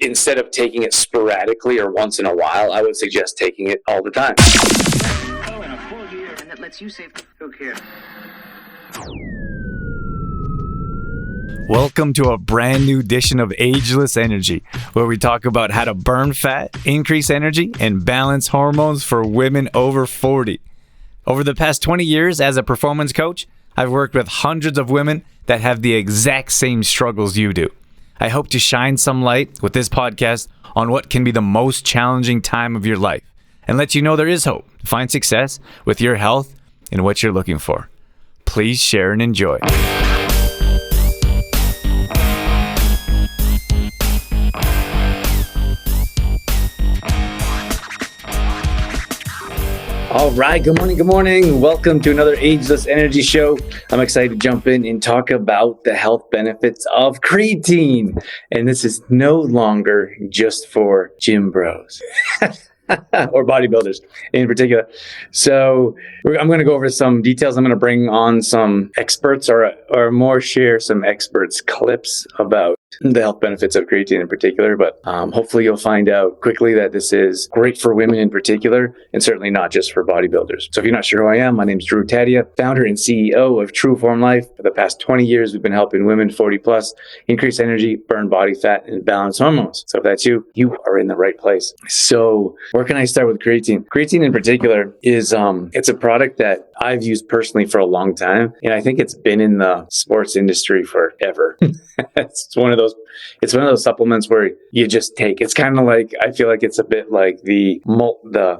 instead of taking it sporadically or once in a while, I would suggest taking it all the time. Oh, in a full year, and that lets you save. Who cares? Welcome to a brand new edition of Ageless Energy, where we talk about how to burn fat, increase energy, and balance hormones for women over 40. Over the past 20 years as a performance coach, I've worked with hundreds of women that have the exact same struggles you do. I hope to shine some light with this podcast on what can be the most challenging time of your life and let you know there is hope to find success with your health and what you're looking for. Please share and enjoy. All right, good morning. Welcome to another Ageless Energy Show. I'm excited to jump in and talk about the health benefits of creatine. And this is no longer just for gym bros. Or bodybuilders in particular. So I'm going to go over some details. I'm going to bring on some experts or more share some experts clips about the health benefits of creatine in particular. But hopefully you'll find out quickly that this is great for women in particular and certainly not just for bodybuilders. So if you're not sure who I am, my name is Drew Tadia, founder and CEO of True Form Life. For the past 20 years, we've been helping women 40 plus increase energy, burn body fat, and balance hormones. So if that's you, you are in the right place. So where can I start with creatine? Creatine in particular is it's a product that I've used personally for a long time, and I think it's been in the sports industry forever. It's one of those supplements where you just take. It's kind of like, I feel like it's a bit like the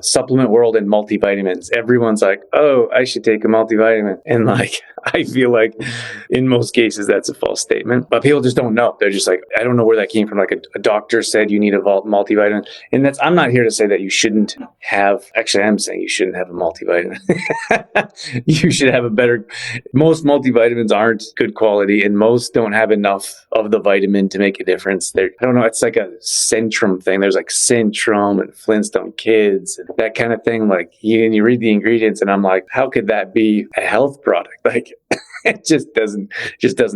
supplement world and multivitamins. Everyone's like, oh, I should take a multivitamin, and like I feel like in most cases that's a false statement, but people just don't know. They're just like, I don't know where that came from. Like a doctor said you need a multivitamin, and I'm not here to say that you shouldn't have. Actually, I'm saying you shouldn't have a multivitamin. You should have most multivitamins aren't good quality, and most don't have enough of the vitamin to make a difference. I don't know, it's like a Centrum thing. There's like Centrum and Flintstone Kids and that kind of thing. Like you read the ingredients and I'm like, how could that be a health product? Like it just doesn't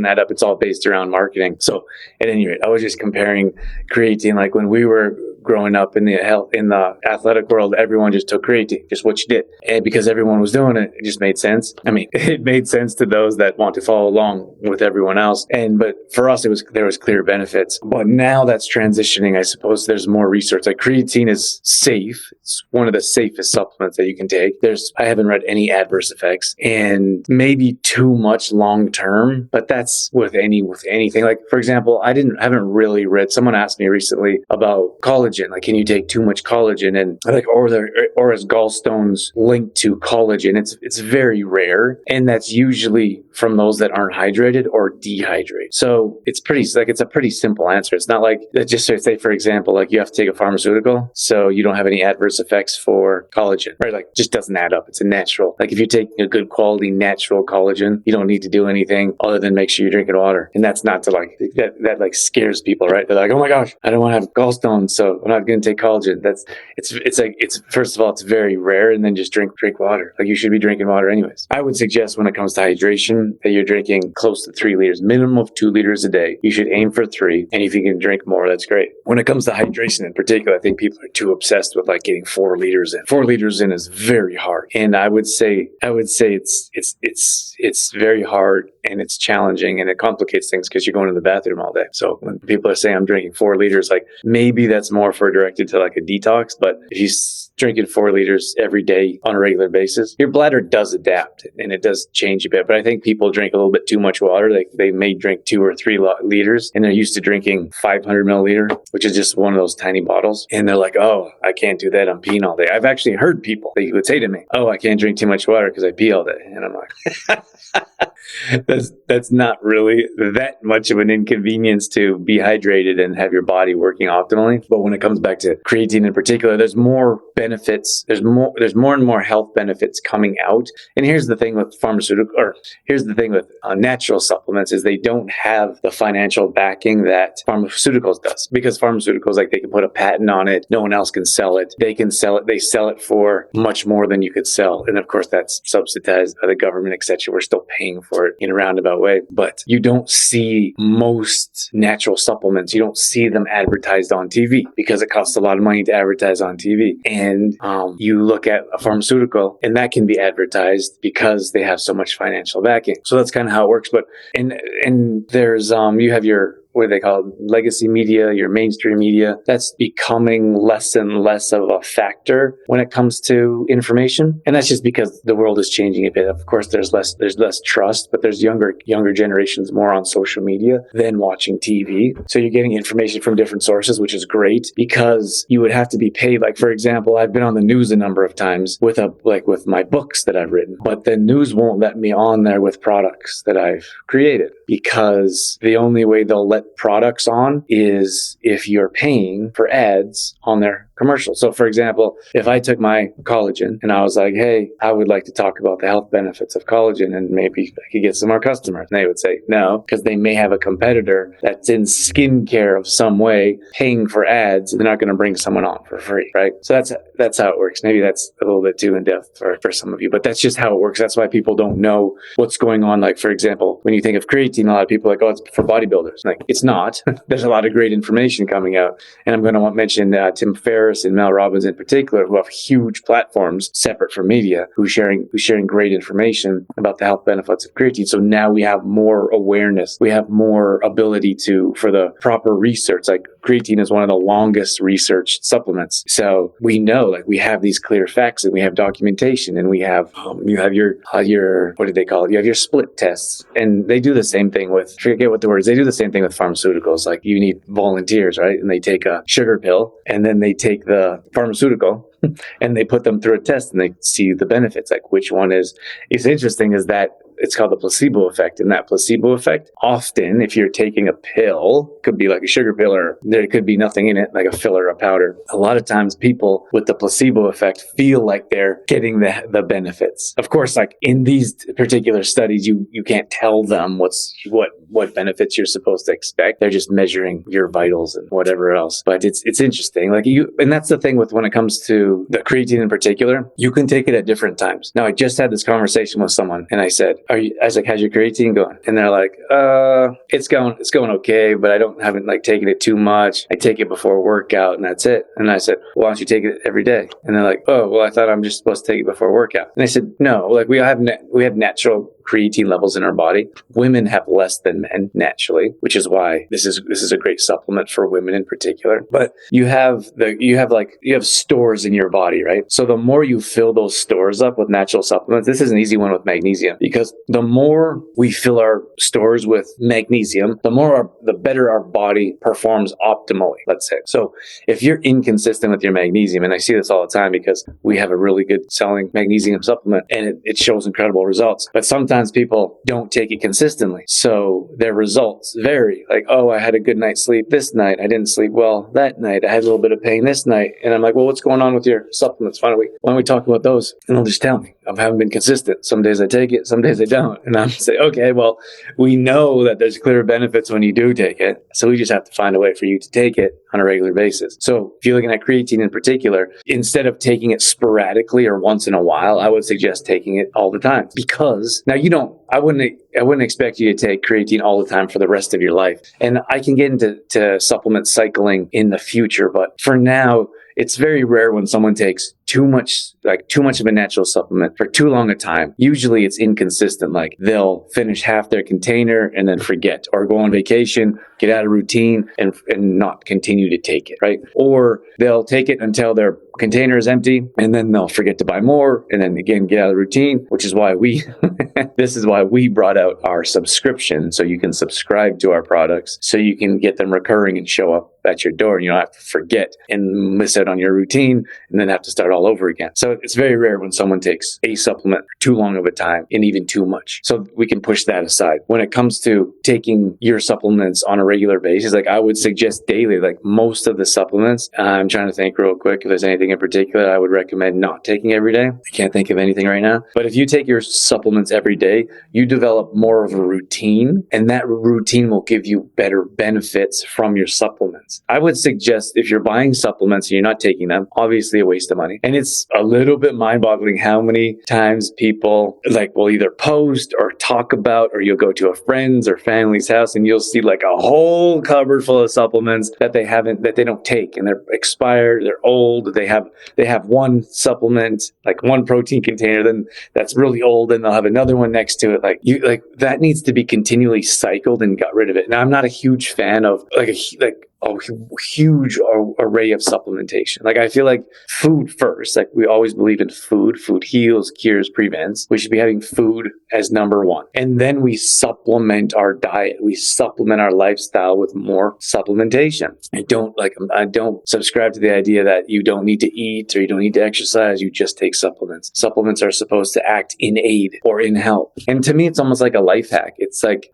add up. It's all based around marketing. So at any rate, I was just comparing creatine. Like when we were growing up in the athletic world, everyone just took creatine, just what you did. And because everyone was doing it, it just made sense. I mean, it made sense to those that want to follow along with everyone else. But for us, there was clear benefits. But now that's transitioning. I suppose there's more research. Like creatine is safe. It's one of the safest supplements that you can take. I haven't read any adverse effects, and maybe too much long term, but that's with anything. Like for example, I haven't really read. Someone asked me recently about collagen. Like, can you take too much collagen? And like, or is gallstones linked to collagen? It's very rare, and that's usually from those that aren't hydrated or dehydrated. So it's a pretty simple answer. It's not like just say for example, like you have to take a pharmaceutical, so you don't have any adverse effects for collagen, right? Like, just doesn't add up. It's a natural. Like if you take a good quality natural collagen, you don't need to do anything other than make sure you're drinking water. And that's not to like that like scares people, right? They're like, oh my gosh, I don't want to have gallstones, so I'm not going to take collagen. It's first of all, it's very rare, and then just drink water. Like you should be drinking water anyways. I would suggest when it comes to hydration that you're drinking close to 3 liters, minimum of 2 liters a day. You should aim for 3, and if you can drink more, that's great. When it comes to hydration in particular, I think people are too obsessed with like getting 4 liters in. 4 liters in is very hard, and I would say it's very hard, and it's challenging, and it complicates things because you're going to the bathroom all day. So when people are saying I'm drinking 4 liters, like maybe that's more directed to like a detox, but if you drinking 4 liters every day on a regular basis, your bladder does adapt and it does change a bit. But I think people drink a little bit too much water. Like they may drink 2 or 3 liters, and they're used to drinking 500 milliliter, which is just one of those tiny bottles. And they're like, oh, I can't do that. I'm peeing all day. I've actually heard people, they would say to me, oh, I can't drink too much water because I pee all day. And I'm like, that's not really that much of an inconvenience to be hydrated and have your body working optimally. But when it comes back to creatine in particular, there's more benefits. There's more and more health benefits coming out. And here's the thing with natural supplements is they don't have the financial backing that pharmaceuticals does, because pharmaceuticals, like, they can put a patent on it. No one else can sell it. They can sell it. They sell it for much more than you could sell. And of course, that's subsidized by the government, etc. We're still paying for for it in a roundabout way. But you don't see most natural supplements. You don't see them advertised on TV because it costs a lot of money to advertise on TV. And you look at a pharmaceutical and that can be advertised because they have so much financial backing. So that's kind of how it works. But and there's you have your, what do they call it, legacy media, your mainstream media. That's becoming less and less of a factor when it comes to information. And that's just because the world is changing a bit. Of course, there's less trust, but there's younger generations more on social media than watching TV. So you're getting information from different sources, which is great because you would have to be paid. Like, for example, I've been on the news a number of times with my books that I've written, but the news won't let me on there with products that I've created because the only way they'll let products on is if you're paying for ads on their commercials. So for example, if I took my collagen and I was like, hey, I would like to talk about the health benefits of collagen and maybe I could get some more customers. And they would say no, because they may have a competitor that's in skincare of some way paying for ads. They're not going to bring someone on for free, right? So that's how it works. Maybe that's a little bit too in depth for some of you, but that's just how it works. That's why people don't know what's going on. Like, for example, when you think of creatine, a lot of people are like, oh, it's for bodybuilders. Like, it's not. There's a lot of great information coming out. And I'm going to mention Tim Ferriss and Mel Robbins in particular, who have huge platforms separate from media, who's sharing great information about the health benefits of creatine. So now we have more awareness. We have more ability for the proper research. Like, creatine is one of the longest researched supplements. So we know, like, we have these clear facts and we have documentation and we have, you have your, what did they call it? You have your split tests, and they do the same thing with, forget what the word is. They do the same thing with pharmaceuticals. Like, you need volunteers, right? And they take a sugar pill and then they take the pharmaceutical and they put them through a test and they see the benefits. Like, which one is interesting is that it's called the placebo effect. And that placebo effect, often, if you're taking a pill, could be like a sugar pill or there could be nothing in it, like a filler, a powder. A lot of times people with the placebo effect feel like they're getting the benefits. Of course, like in these particular studies, you can't tell them what benefits you're supposed to expect. They're just measuring your vitals and whatever else. But it's interesting. Like, and that's the thing with when it comes to the creatine in particular, you can take it at different times. Now, I just had this conversation with someone and I said, I was like, how's your creatine going? And they're like, it's going okay, but haven't like taken it too much. I take it before a workout and that's it. And I said, well, why don't you take it every day? And they're like, oh, well, I thought I'm just supposed to take it before a workout. And I said, no, like we have natural creatine levels in our body. Women have less than men naturally, which is why this is a great supplement for women in particular. But you have stores in your body, right? So the more you fill those stores up with natural supplements, this is an easy one with magnesium, because the more we fill our stores with magnesium, the better our body performs optimally, let's say. So if you're inconsistent with your magnesium, and I see this all the time because we have a really good selling magnesium supplement and it shows incredible results, but sometimes people don't take it consistently. So their results vary. Like, oh, I had a good night's sleep this night. I didn't sleep well that night. I had a little bit of pain this night. And I'm like, well, what's going on with your supplements? Why don't we talk about those? And they'll just tell me. I haven't been consistent. Some days I take it, some days I don't. And I'm say, okay, well, we know that there's clear benefits when you do take it. So we just have to find a way for you to take it on a regular basis. So if you're looking at creatine in particular, instead of taking it sporadically or once in a while, I would suggest taking it all the time. Because now I wouldn't expect you to take creatine all the time for the rest of your life. And I can get into supplement cycling in the future, but for now, it's very rare when someone takes too much of a natural supplement for too long a time. Usually it's inconsistent. Like, they'll finish half their container and then forget, or go on vacation, get out of routine and not continue to take it, right? Or they'll take it until their container is empty and then they'll forget to buy more and then again get out of routine, which is why this is why we brought out our subscription, so you can subscribe to our products so you can get them recurring and show up at your door and you don't have to forget and miss out on your routine and then have to start all over again. So it's very rare when someone takes a supplement for too long of a time and even too much. So we can push that aside. When it comes to taking your supplements on a regular basis, like I would suggest daily, like most of the supplements, I'm trying to think real quick if there's anything in particular I would recommend not taking every day. I can't think of anything right now. But if you take your supplements every day, you develop more of a routine, and that routine will give you better benefits from your supplements. supplements. I would suggest if you're buying supplements and you're not taking them, obviously a waste of money. And it's a little bit mind-boggling how many times people will either post or talk about, or you'll go to a friend's or family's house and you'll see like a whole cupboard full of supplements that they don't take, and they're expired, they're old, they have one supplement, like one protein container, then that's really old, and they'll have another one next to it. That needs to be continually cycled and got rid of it. Now, I'm not a huge fan of a huge array of supplementation. I feel like food first. We always believe in food. Food heals, cures, prevents. We should be having food as number one. And then we supplement our diet. We supplement our lifestyle with more supplementation. I don't subscribe to the idea that you don't need to eat or you don't need to exercise. You just take supplements. Supplements are supposed to act in aid or in help. And to me, it's almost like a life hack. It's like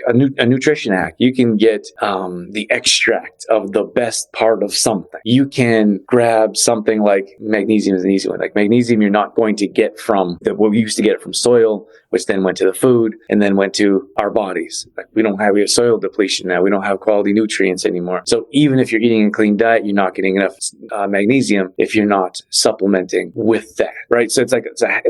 a nutrition hack. You can get the extract of the best part of something. You can grab something like magnesium is an easy one. Like magnesium, you're not going to get from we used to get it from soil, which then went to the food and then went to our bodies. We have soil depletion now. We don't have quality nutrients anymore. So even if you're eating a clean diet, you're not getting enough magnesium if you're not supplementing with that, right? So it's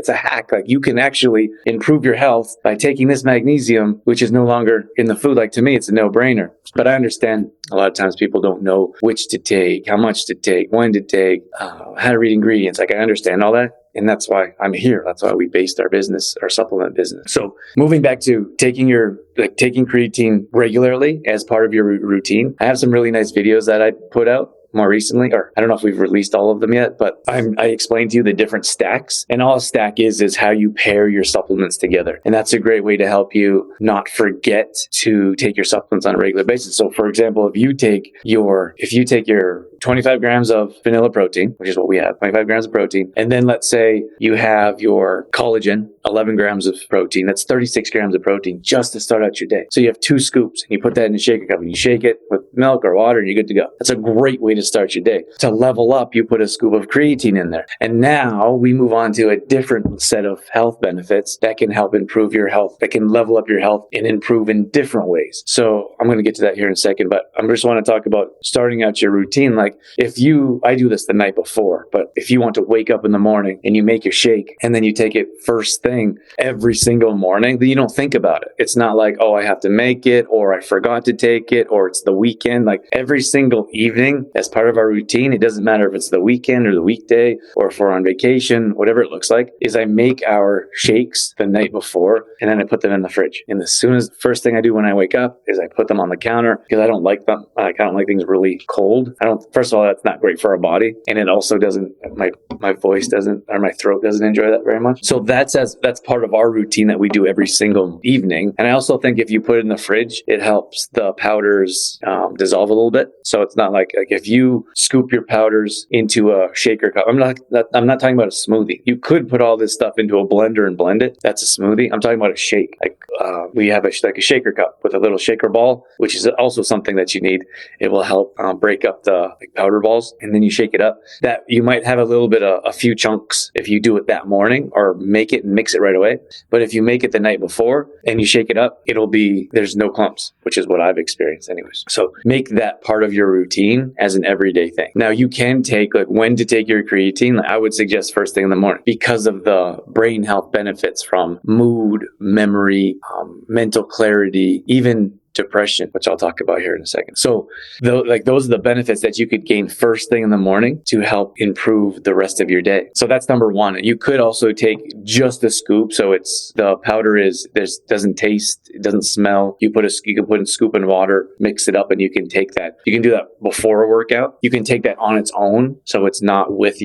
a hack. You can actually improve your health by taking this magnesium, which is no longer in the food. To me, it's a no-brainer. But I understand a lot of times people don't know which to take, how much to take, when to take, how to read ingredients. I understand all that. And that's why I'm here. That's why we based our business, our supplement business. So moving back to taking creatine regularly as part of your routine. I have some really nice videos that I put out more recently, or I don't know if we've released all of them yet, but I explained to you the different stacks, and all a stack is how you pair your supplements together. And that's a great way to help you not forget to take your supplements on a regular basis. So for example, if you take your 25 grams of vanilla protein, which is what we have, 25 grams of protein, and then let's say you have your collagen, 11 grams of protein, that's 36 grams of protein just to start out your day. So you have 2 scoops and you put that in a shaker cup and you shake it with milk or water and you're good to go. That's a great way to start your day. To level up, you put a scoop of creatine in there. And now we move on to a different set of health benefits that can help improve your health, that can level up your health and improve in different ways. So I'm going to get to that here in a second, but I just want to talk about starting out your routine. I do this the night before, but if you want to wake up in the morning and you make your shake and then you take it first thing every single morning, then you don't think about it. It's not like, oh, I have to make it, or I forgot to take it, or it's the weekend. Every single evening as part of our routine, it doesn't matter if it's the weekend or the weekday or if we're on vacation, whatever it looks like, is I make our shakes the night before and then I put them in the fridge. And first thing I do when I wake up is I put them on the counter because I don't like them. I don't like things really cold. First of all, that's not great for our body. And it also my voice doesn't, or my throat doesn't enjoy that very much. So that's part of our routine that we do every single evening. And I also think if you put it in the fridge, it helps the powders dissolve a little bit. So it's not like if you scoop your powders into a shaker cup, I'm not talking about a smoothie. You could put all this stuff into a blender and blend it. That's a smoothie. I'm talking about a shake. We have a shaker cup with a little shaker ball, which is also something that you need. It will help break up the powder balls, and then you shake it up. That you might have a few chunks if you do it that morning, or make it and mix it right away. But if you make it the night before and you shake it up, there's no clumps, which is what I've experienced anyways. So make that part of your routine as an everyday thing. Now you can take when to take your creatine. I would suggest first thing in the morning because of the brain health benefits from mood, memory, mental clarity, even depression, which I'll talk about here in a second. So those are the benefits that you could gain first thing in the morning to help improve the rest of your day. So that's number one. You could also take just a scoop. So the powder doesn't taste, it doesn't smell. You can put a scoop in water, mix it up, and you can take that. You can do that before a workout. You can take that on its own. So it's not let's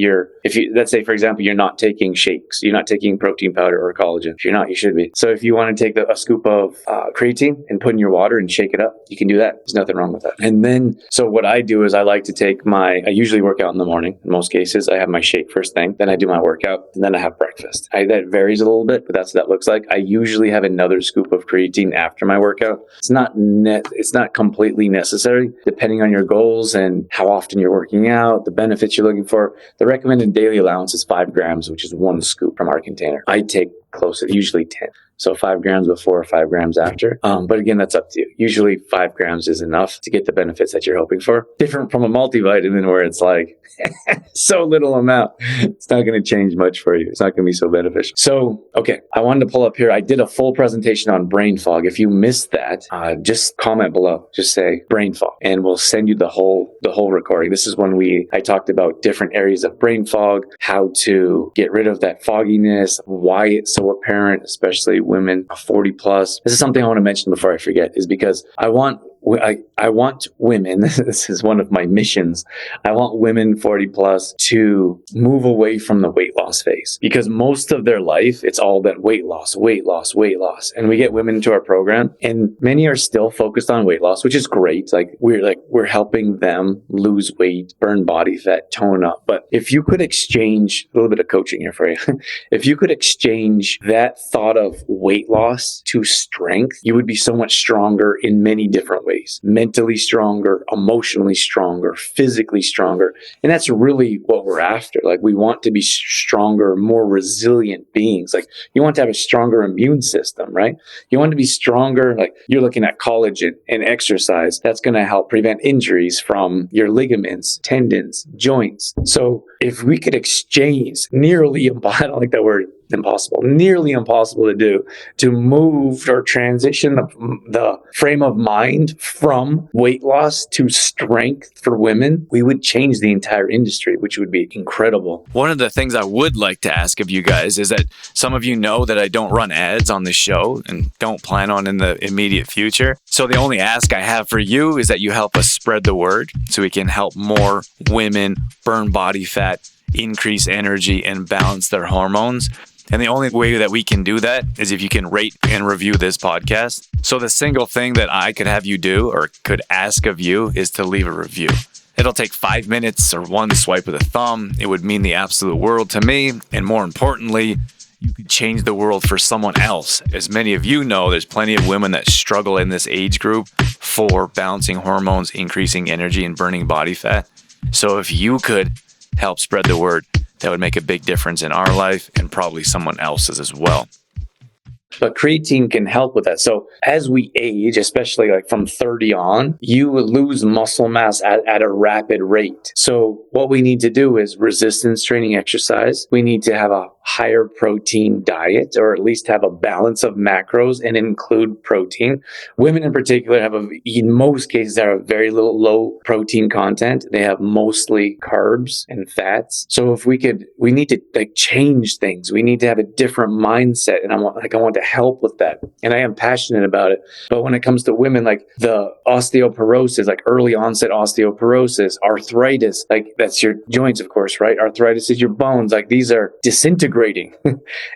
say, for example, you're not taking shakes, you're not taking protein powder or collagen. If you're not, you should be. So if you want to take a scoop of creatine and put in your water and shake it up, you can do that. There's nothing wrong with that. And then, so what I do is I like to take I usually work out in the morning. In most cases, I have my shake first thing, then I do my workout, and then I have breakfast. That varies a little bit, but that's what that looks like. I usually have another scoop of creatine after my workout. It's not completely necessary, depending on your goals and how often you're working out, the benefits you're looking for. The recommended daily allowance is 5 grams, which is 1 scoop from our container. I take usually 10. So 5 grams before, 5 grams after. But again, that's up to you. Usually 5 grams is enough to get the benefits that you're hoping for. Different from a multivitamin where it's like so little amount. It's not going to change much for you. It's not going to be so beneficial. So, okay, I wanted to pull up here. I did a full presentation on brain fog. If you missed that, just comment below. Just say brain fog, and we'll send you the whole recording. This is when I talked about different areas of brain fog, how to get rid of that fogginess, why it's so apparent, especially women 40 plus. This is something I want to mention before I forget, is because I want women, this is one of my missions, I want women 40 plus to move away from the weight loss phase, because most of their life, it's all about weight loss, weight loss, weight loss. And we get women into our program and many are still focused on weight loss, which is great. We're helping them lose weight, burn body fat, tone up. But if you could exchange a little bit of coaching here for you, if you could exchange that thought of weight loss to strength, you would be so much stronger in many different ways. Mentally stronger, emotionally stronger, physically stronger. And that's really what we're after. Like, we want to be stronger, more resilient beings. Like, you want to have a stronger immune system, right? You want to be stronger. Like, you're looking at collagen and exercise. That's going to help prevent injuries from your ligaments, tendons, joints. So if we could exchange nearly, I don't like that word, impossible, nearly impossible to do, to move or transition the frame of mind from weight loss to strength for women, we would change the entire industry, which would be incredible. One of the things I would like to ask of you guys is that some of you know that I don't run ads on this show and don't plan on in the immediate future. So the only ask I have for you is that you help us spread the word so we can help more women burn body fat, increase energy, and balance their hormones. And the only way that we can do that is if you can rate and review this podcast. So the single thing that I could have you do or could ask of you is to leave a review. It'll take 5 minutes or one swipe of the thumb. It would mean the absolute world to me. And more importantly, you could change the world for someone else. As many of you know, there's plenty of women that struggle in this age group for balancing hormones, increasing energy, and burning body fat. So if you could help spread the word, that would make a big difference in our life and probably someone else's as well. But creatine can help with that. So as we age, especially like from 30 on, you will lose muscle mass at a rapid rate. So what we need to do is resistance training exercise. We need to have a higher protein diet, or at least have a balance of macros and include protein. Women in particular in most cases, have a very low protein content. They have mostly carbs and fats. So if we need to change things. We need to have a different mindset. And I want to help with that. And I am passionate about it. But when it comes to women, like the osteoporosis, like early onset osteoporosis, arthritis, like that's your joints, of course, right? Arthritis is your bones. Like, these are disintegrating.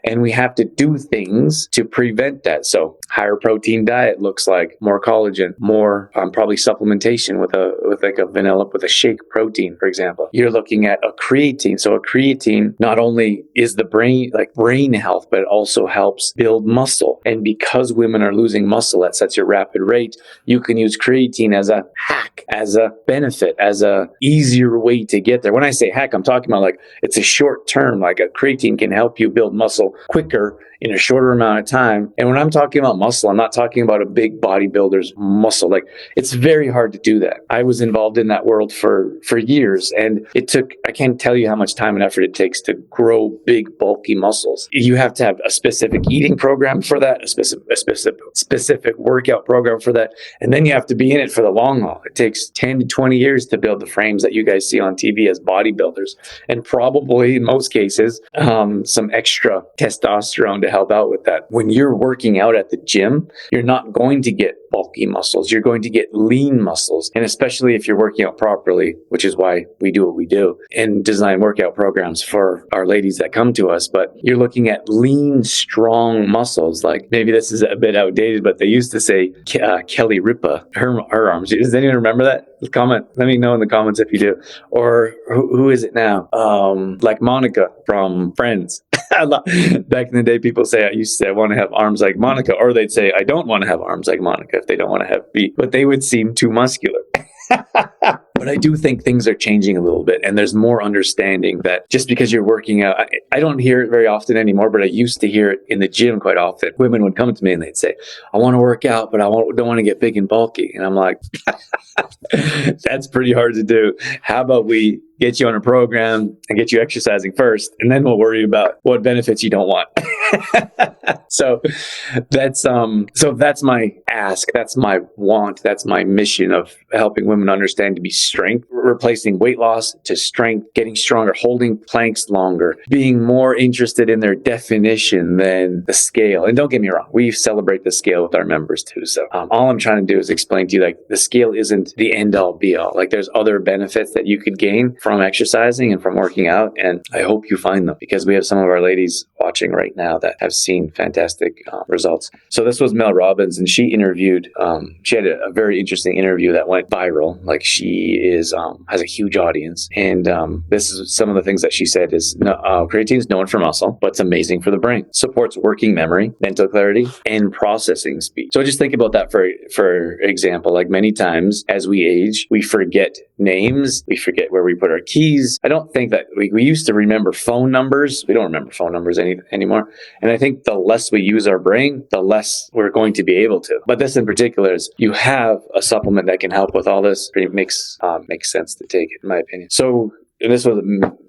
And we have to do things to prevent that. So higher protein diet looks like more collagen, more probably supplementation with a shake protein, for example. You're looking at a creatine. So a creatine not only is the brain health, but it also helps build muscle. And because women are losing muscle at such a rapid rate, you can use creatine as a hack, as a benefit, as a easier way to get there. When I say hack, I'm talking about it's a short term, like a creatine can help you build muscle quicker in a shorter amount of time. And when I'm talking about muscle, I'm not talking about a big bodybuilder's muscle. Like, it's very hard to do that. I was involved in that world for years, and I can't tell you how much time and effort it takes to grow big, bulky muscles. You have to have a specific eating program for that, a specific workout program for that. And then you have to be in it for the long haul. It takes 10 to 20 years to build the frames that you guys see on TV as bodybuilders. And probably in most cases, some extra testosterone to help out with that. When you're working out at the gym, you're not going to get bulky muscles. You're going to get lean muscles. And especially if you're working out properly, which is why we do what we do and design workout programs for our ladies that come to us. But you're looking at lean, strong muscles. Like, maybe this is a bit outdated, but they used to say Kelly Ripa, her arms. Does anyone remember that? Comment. Let me know in the comments if you do. Or who is it now? Like Monica from Friends. Back in the day, people say, I used to say, I want to have arms like Monica, or they'd say, I don't want to have arms like Monica if they don't want to have feet, but they would seem too muscular. But I do think things are changing a little bit, and there's more understanding that just because you're working out, I don't hear it very often anymore, but I used to hear it in the gym quite often. Women would come to me and they'd say, I want to work out, but don't want to get big and bulky. And I'm like, that's pretty hard to do. How about we get you on a program and get you exercising first, and then we'll worry about what benefits you don't want. So that's my ask. That's my want. That's my mission of helping women understand to be strength, replacing weight loss to strength, getting stronger, holding planks longer, being more interested in their definition than the scale. And don't get me wrong, we celebrate the scale with our members too. So all I'm trying to do is explain to you, like, the scale isn't the end all be all. Like, there's other benefits that you could gain from exercising and from working out. And I hope you find them, because we have some of our ladies watching right now that have seen fantastic results. So this was Mel Robbins, and she interviewed, she had a very interesting interview that went viral. Like, she has a huge audience. And this is some of the things that she said is, creatine is known for muscle, but it's amazing for the brain. Supports working memory, mental clarity, and processing speed. So just think about that for example. Like, many times as we age, we forget names, we forget where we put our keys. I don't think that we used to remember phone numbers. We don't remember phone numbers anymore. And I think the less we use our brain, the less we're going to be able to. But this in particular is, you have a supplement that can help with all this. It makes sense to take it, in my opinion. So, and this was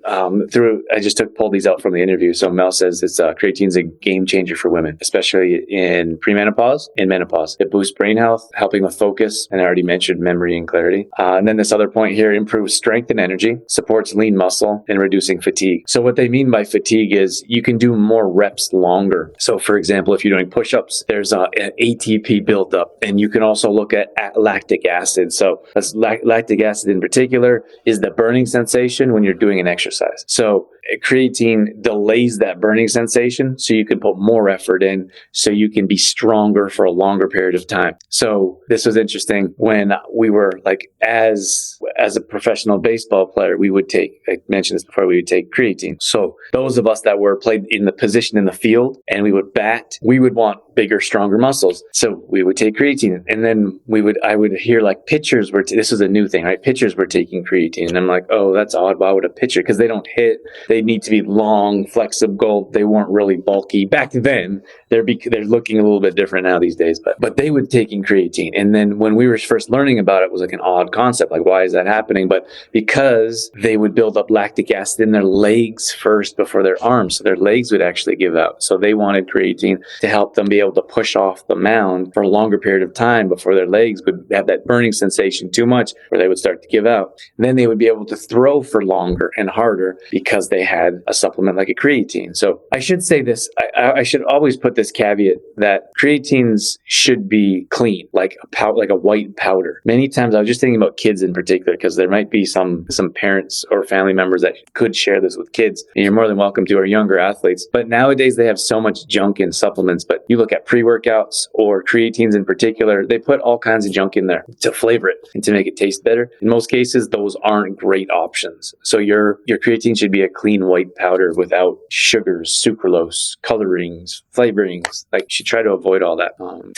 I just pulled these out from the interview. So Mel says creatine's a game changer for women, especially in premenopause and menopause. It boosts brain health, helping with focus, and I already mentioned memory and clarity. And then this other point here, improves strength and energy, supports lean muscle, and reducing fatigue. So what they mean by fatigue is you can do more reps longer. So for example, if you're doing push-ups, there's an ATP buildup, and you can also look at lactic acid. So lactic acid in particular is the burning sensation when you're doing an exercise. So creatine delays that burning sensation, so you can put more effort in, so you can be stronger for a longer period of time. So this was interesting. When we were like, as a professional baseball player, we would take, I mentioned this before, we would take creatine. So those of us that were played in the position in the field and we would bat, we would want bigger, stronger muscles. So we would take creatine, and then I would hear like pitchers this was a new thing, right? Pitchers were taking creatine, and I'm like, oh, that's odd. Why would a pitcher? Because they don't hit. They need to be long, flexible. They weren't really bulky back then. They're looking a little bit different now these days, but they would taking creatine. And then when we were first learning about it, it was like an odd concept. Like, why is that happening? But because they would build up lactic acid in their legs first before their arms, so their legs would actually give out. So they wanted creatine to help them be able to push off the mound for a longer period of time before their legs would have that burning sensation too much, where they would start to give out. And then they would be able to throw for longer and harder because they had a supplement like a creatine. So I should say this, I should always put this caveat that creatines should be clean, like a white powder. Many times I was just thinking about kids in particular, because there might be some parents or family members that could share this with kids, and you're more than welcome to, or younger athletes. But nowadays they have so much junk in supplements. But you look at pre-workouts or creatines in particular, they put all kinds of junk in there to flavor it and to make it taste better. In most cases, those aren't great options. So your creatine should be a clean white powder without sugars, sucralose, colorings, flavorings. Like, you should try to avoid all that.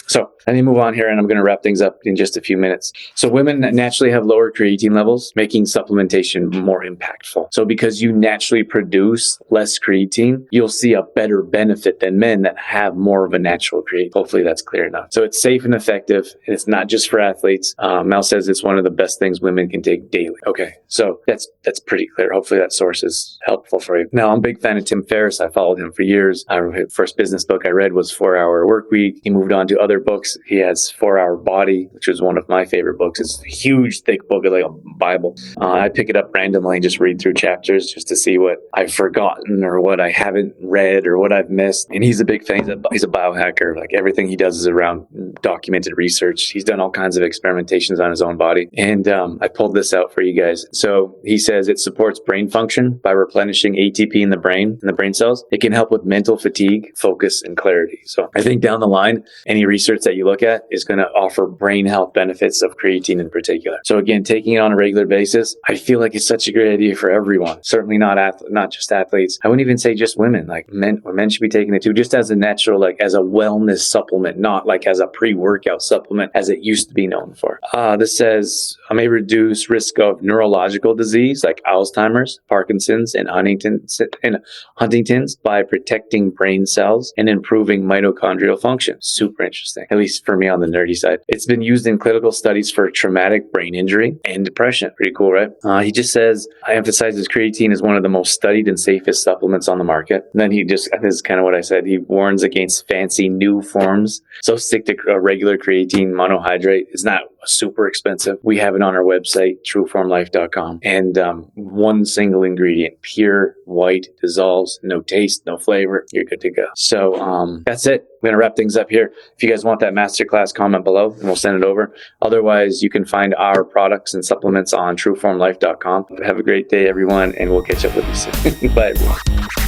So let me move on here, and I'm going to wrap things up in just a few minutes. So women naturally have lower creatine levels, making supplementation more impactful. So because you naturally produce less creatine, you'll see a better benefit than men that have more of a natural creatine. Hopefully that's clear enough. So it's safe and effective, and it's not just for athletes. Mel says it's one of the best things women can take daily. Okay, so that's pretty clear. Hopefully that source is helpful for you. Now, I'm a big fan of Tim Ferriss. I followed him for years. The first business book I read was 4 Hour Work Week. He moved on to other books. He has 4 Hour Body, which is one of my favorite books. It's a huge, thick book, like a Bible. I pick it up randomly and just read through chapters just to see what I've forgotten or what I haven't read or what I've missed. And he's a big fan. He's a biohacker. Like, everything he does is around documented research. He's done all kinds of experimentations on his own body. And I pulled this out for you guys. So he says it supports brain function by replenishing replenishing ATP in the brain cells. It can help with mental fatigue, focus, and clarity. So I think down the line, any research that you look at is going to offer brain health benefits of creatine in particular. So again, taking it on a regular basis, I feel like it's such a great idea for everyone. Certainly not just athletes. I wouldn't even say just women. Like men should be taking it too, just as a natural, like as a wellness supplement, not like as a pre-workout supplement as it used to be known for. This says I may reduce risk of neurological disease like Alzheimer's, Parkinson's, and Huntington's by protecting brain cells and improving mitochondrial function. Super interesting, at least for me on the nerdy side. It's been used in clinical studies for traumatic brain injury and depression. Pretty cool, right? He just says, I emphasizes creatine is one of the most studied and safest supplements on the market. And then this is kind of what I said, he warns against fancy new forms. So stick to a regular creatine monohydrate. It's not super expensive. We have it on our website, trueformlife.com. And one single ingredient, pure white, dissolves, no taste, no flavor. You're good to go. So that's it. I'm going to wrap things up here. If you guys want that masterclass, comment below and we'll send it over. Otherwise, you can find our products and supplements on trueformlife.com. Have a great day, everyone, and we'll catch up with you soon. Bye, everyone.